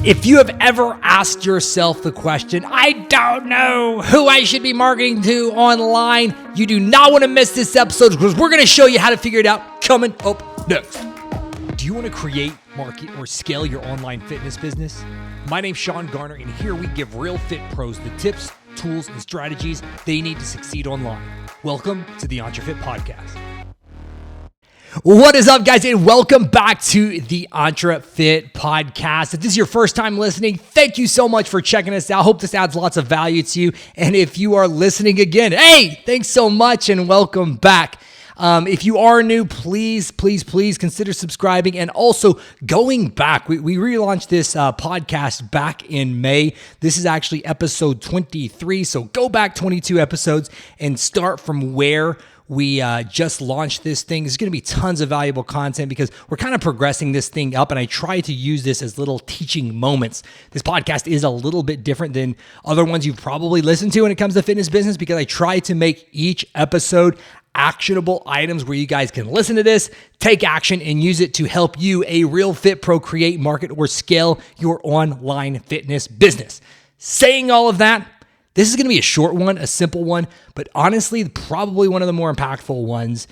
If you have ever asked yourself the question, I don't know who I should be marketing to online, you do not want to miss this episode because we're going to show you how to figure it out coming up next. Do you want to create, market, or scale your online fitness business? My name's Garner, and here we give real FitPros the tips, tools, and strategies they need to succeed online. Welcome to the EntreFit podcast. What is up, guys, and welcome back to the EntreFit podcast. If this is your first time listening, thank you so much for checking us out. Hope this adds lots of value to you. And if you are listening again, hey, thanks so much and welcome back. If you are new, please consider subscribing and also going back. We relaunched this podcast back in May. This is actually episode 23. So go back 22 episodes and start from where we just launched this thing. There's going to be tons of valuable content because we're kind of progressing this thing up, and I try to use this as little teaching moments. This podcast is a little bit different than other ones you've probably listened to when it comes to fitness business because I try to make each episode actionable items where you guys can listen to this, take action, and use it to help you, a real fit pro, create, market, or scale your online fitness business. Saying all of that, this is going to be a short one, a simple one, but honestly, probably one of the more impactful ones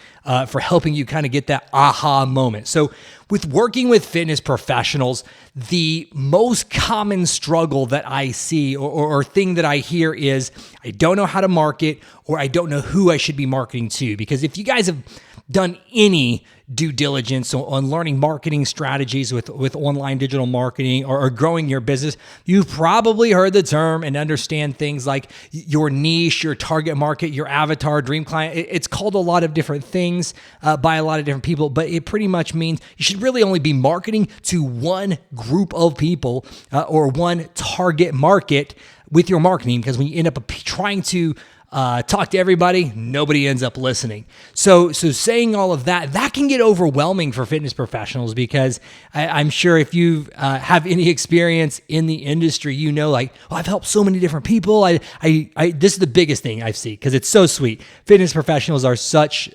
for helping you kind of get that aha moment. So with working with fitness professionals, the most common struggle that I see or thing that I hear is I don't know how to market or I don't know who I should be marketing to. Because if you guys have done any due diligence on learning marketing strategies with online digital marketing or growing your business, you've probably heard the term and understand things like your niche, your target market, your avatar, dream client. It's called a lot of different things by a lot of different people, but it pretty much means you should really only be marketing to one group of people or one target market with your marketing, because when you end up trying to talk to everybody, nobody ends up listening. So saying all of that can get overwhelming for fitness professionals because I'm sure if you have any experience in the industry, you know, like, oh, I've helped so many different people. This is the biggest thing I see because it's so sweet. Fitness professionals are such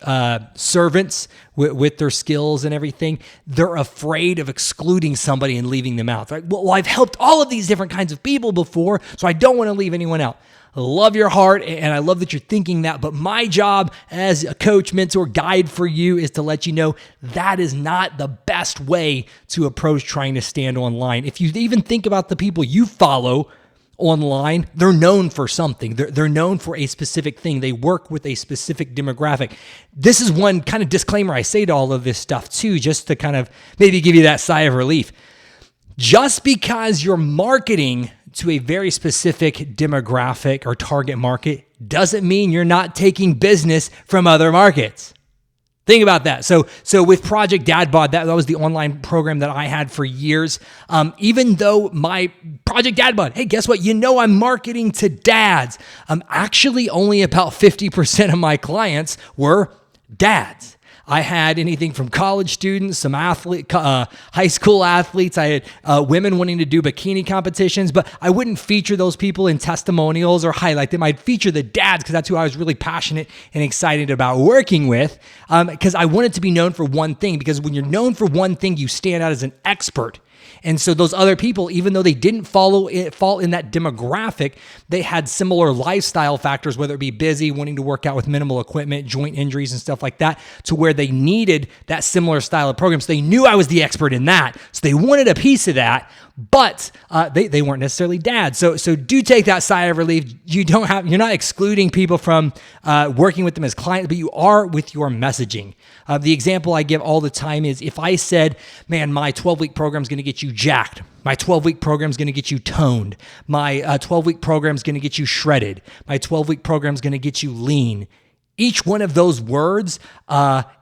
servants with their skills and everything. They're afraid of excluding somebody and leaving them out. Right? Well, I've helped all of these different kinds of people before, so I don't want to leave anyone out. I love your heart, and I love that you're thinking that, but my job as a coach, mentor, guide for you is to let you know that is not the best way to approach trying to stand online. If you even think about the people you follow online, they're known for something. They're known for a specific thing. They work with a specific demographic. This is one kind of disclaimer I say to all of this stuff too, just to kind of maybe give you that sigh of relief. Just because you're marketing to a very specific demographic or target market doesn't mean you're not taking business from other markets. Think about that. So with Project Dad Bod, that was the online program that I had for years. Even though my Project Dad Bod, hey, guess what? You know I'm marketing to dads. Actually, only about 50% of my clients were dads. I had anything from college students, some high school athletes. I had women wanting to do bikini competitions, but I wouldn't feature those people in testimonials or highlight them. I'd feature the dads because that's who I was really passionate and excited about working with because I wanted to be known for one thing, because when you're known for one thing, you stand out as an expert. And so those other people, even though they didn't fall in that demographic, they had similar lifestyle factors, whether it be busy, wanting to work out with minimal equipment, joint injuries and stuff like that, to where they needed that similar style of program. So they knew I was the expert in that. So they wanted a piece of that, but they weren't necessarily dads. So do take that sigh of relief. You're not excluding people from working with them as clients, but you are with your messaging. The example I give all the time is if I said, man, my 12-week program is going to get you jacked. My 12-week program is going to get you toned. My 12-week program is going to get you shredded. My 12-week program is going to get you lean. Each one of those words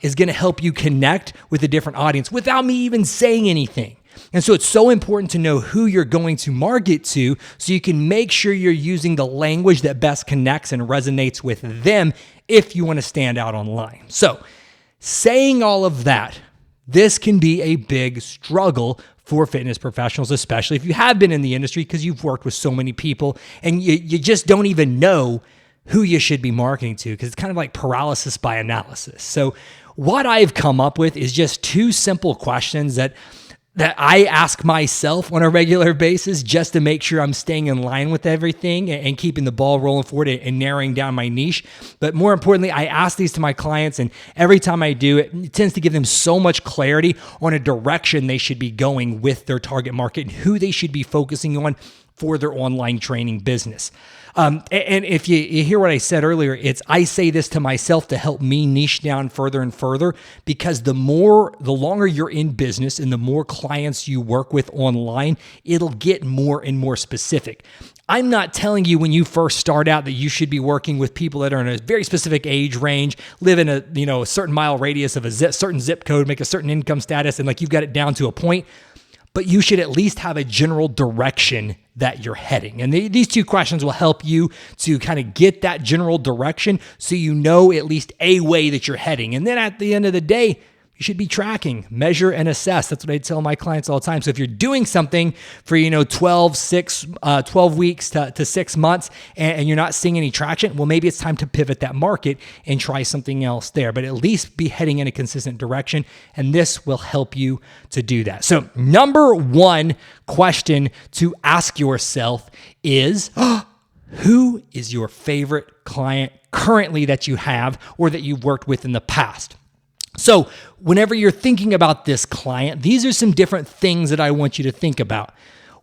is going to help you connect with a different audience without me even saying anything. And so it's so important to know who you're going to market to so you can make sure you're using the language that best connects and resonates with them if you want to stand out online. So saying all of that, this can be a big struggle for fitness professionals, especially if you have been in the industry because you've worked with so many people and you just don't even know who you should be marketing to because it's kind of like paralysis by analysis. So what I've come up with is just two simple questions that that I ask myself on a regular basis just to make sure I'm staying in line with everything and keeping the ball rolling forward and narrowing down my niche. But more importantly, I ask these to my clients, and every time I do it, it tends to give them so much clarity on a direction they should be going with their target market and who they should be focusing on for their online training business. And if you hear what I said earlier, I say this to myself to help me niche down further and further, because the longer you're in business and the more clients you work with online, it'll get more and more specific. I'm not telling you when you first start out that you should be working with people that are in a very specific age range, live in a certain mile radius of a certain zip code, make a certain income status, and like you've got it down to a point. But you should at least have a general direction that you're heading. And these two questions will help you to kind of get that general direction so you know at least a way that you're heading. And then at the end of the day, you should be tracking, measure, and assess. That's what I tell my clients all the time. So if you're doing something for 12 weeks to 6 months and you're not seeing any traction, well, maybe it's time to pivot that market and try something else there. But at least be heading in a consistent direction, and this will help you to do that. So number one question to ask yourself is, who is your favorite client currently that you have or that you've worked with in the past? So whenever you're thinking about this client, these are some different things that I want you to think about.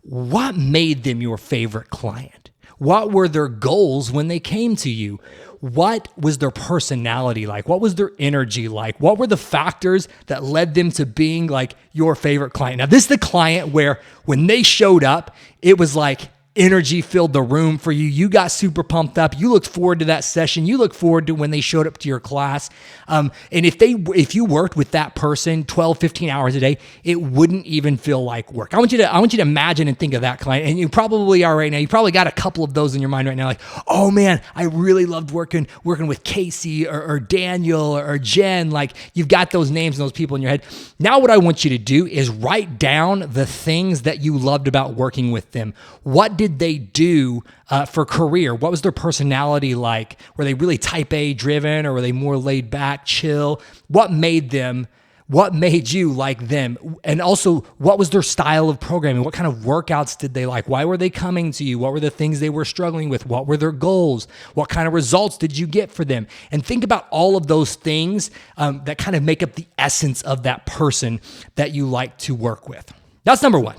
What made them your favorite client? What were their goals when they came to you? What was their personality like? What was their energy like? What were the factors that led them to being like your favorite client? Now, this is the client where when they showed up, it was like energy filled the room for you. You got super pumped up. You looked forward to that session. You look forward to when they showed up to your class. And if you worked with that person 12, 15 hours a day, it wouldn't even feel like work. I want you to imagine and think of that client. And you probably are right now. You probably got a couple of those in your mind right now. Like, oh man, I really loved working with Casey or Daniel or Jen. Like, you've got those names and those people in your head. Now what I want you to do is write down the things that you loved about working with them. What did they do for career? What was their personality like? Were they really type A driven, or were they more laid back, chill? What made you like them? And also, what was their style of programming? What kind of workouts did they like? Why were they coming to you? What were the things they were struggling with? What were their goals? What kind of results did you get for them? And think about all of those things that kind of make up the essence of that person that you like to work with. That's number one.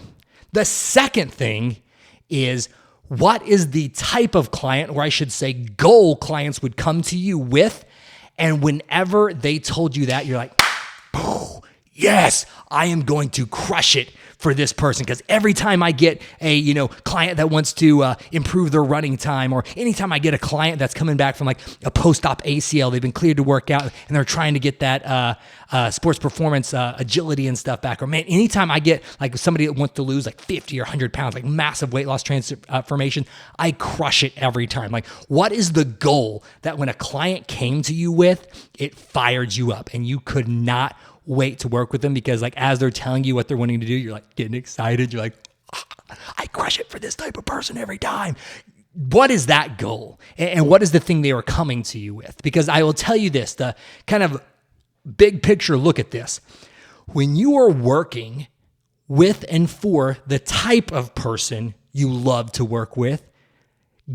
The second thing is, what is the type of client, or I should say goal clients would come to you with, and whenever they told you that, you're like, oh, yes, I am going to crush it for this person. Because every time I get a client that wants to improve their running time, or anytime I get a client that's coming back from like a post-op ACL, they've been cleared to work out and they're trying to get that sports performance agility and stuff back, or man, anytime I get like somebody that wants to lose like 50 or 100 pounds, like massive weight loss transformation, I crush it every time. Like, what is the goal that when a client came to you with, it fired you up and you could not wait to work with them? Because like, as they're telling you what they're wanting to do, you're like getting excited. You're like, I crush it for this type of person every time. What is that goal? And what is the thing they are coming to you with? Because I will tell you this, the kind of big picture look at this. When you are working with and for the type of person you love to work with,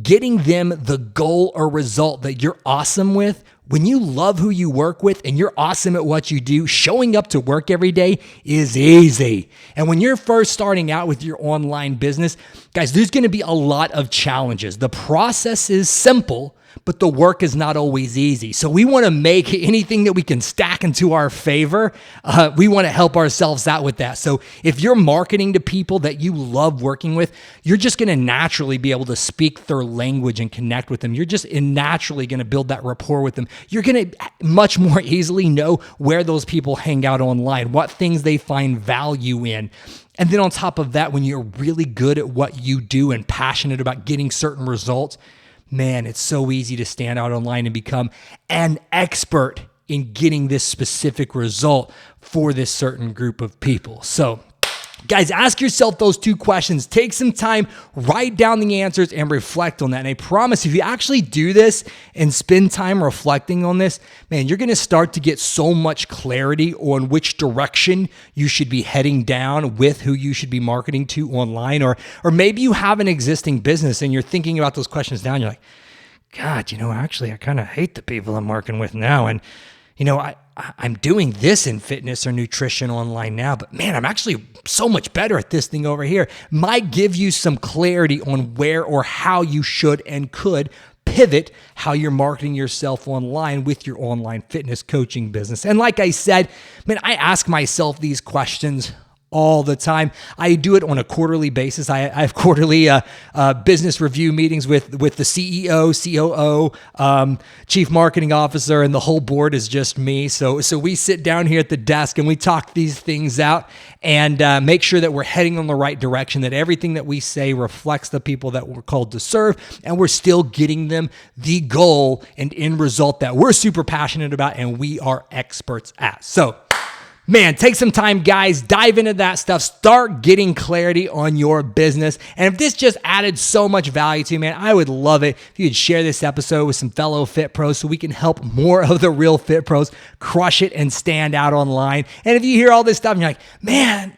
getting them the goal or result that you're awesome with, when you love who you work with and you're awesome at what you do, showing up to work every day is easy. And when you're first starting out with your online business, guys, there's going to be a lot of challenges. The process is simple, but the work is not always easy. So we want to make anything that we can stack into our favor. We want to help ourselves out with that. So if you're marketing to people that you love working with, you're just going to naturally be able to speak their language and connect with them. You're just naturally going to build that rapport with them. You're going to much more easily know where those people hang out online, what things they find value in. And then on top of that, when you're really good at what you do and passionate about getting certain results, man, it's so easy to stand out online and become an expert in getting this specific result for this certain group of people. So Guys, ask yourself those two questions. Take some time, write down the answers, and reflect on that. And I promise if you actually do this and spend time reflecting on this, man, you're going to start to get so much clarity on which direction you should be heading down with who you should be marketing to online. Or maybe you have an existing business and you're thinking about those questions now and you're like, God, actually, I kind of hate the people I'm working with now. And, I'm doing this in fitness or nutrition online now, but man, I'm actually so much better at this thing over here. Might give you some clarity on where or how you should and could pivot how you're marketing yourself online with your online fitness coaching business. And like I said, man, I ask myself these questions all the time. I do it on a quarterly basis. I have quarterly business review meetings with the CEO, COO, chief marketing officer, and the whole board is just me. So we sit down here at the desk and we talk these things out and make sure that we're heading in the right direction, that everything that we say reflects the people that we're called to serve, and we're still getting them the goal and end result that we're super passionate about and we are experts at. So, man, take some time, guys. Dive into that stuff. Start getting clarity on your business. And if this just added so much value to you, man, I would love it if you could share this episode with some fellow FitPros so we can help more of the real FitPros crush it and stand out online. And if you hear all this stuff and you're like, man,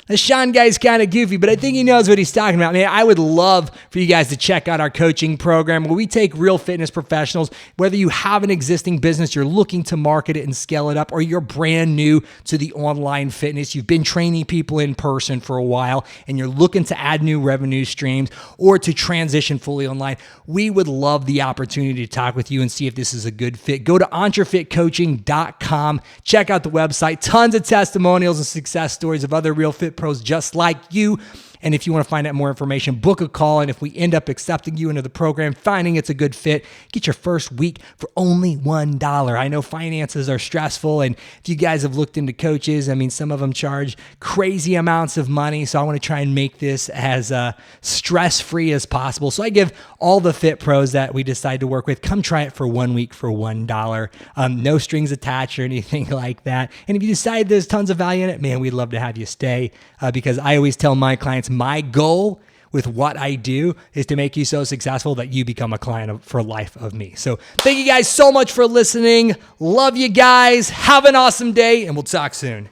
the Sean guy's kind of goofy, but I think he knows what he's talking about. Man, I would love for you guys to check out our coaching program where we take real fitness professionals, whether you have an existing business, you're looking to market it and scale it up, or you're brand new to the online fitness, you've been training people in person for a while, and you're looking to add new revenue streams or to transition fully online. We would love the opportunity to talk with you and see if this is a good fit. Go to EntreFitCoaching.com. Check out the website. Tons of testimonials and success stories of other real fit pros just like you. And if you want to find out more information, book a call. And if we end up accepting you into the program, finding it's a good fit, get your first week for only $1. I know finances are stressful. And if you guys have looked into coaches, I mean, some of them charge crazy amounts of money. So I want to try and make this as stress-free as possible. So I give all the fit pros that we decide to work with, come try it for 1 week for $1. No strings attached or anything like that. And if you decide there's tons of value in it, man, we'd love to have you stay because I always tell my clients, my goal with what I do is to make you so successful that you become a client for life of me. So thank you guys so much for listening. Love you guys. Have an awesome day, and we'll talk soon.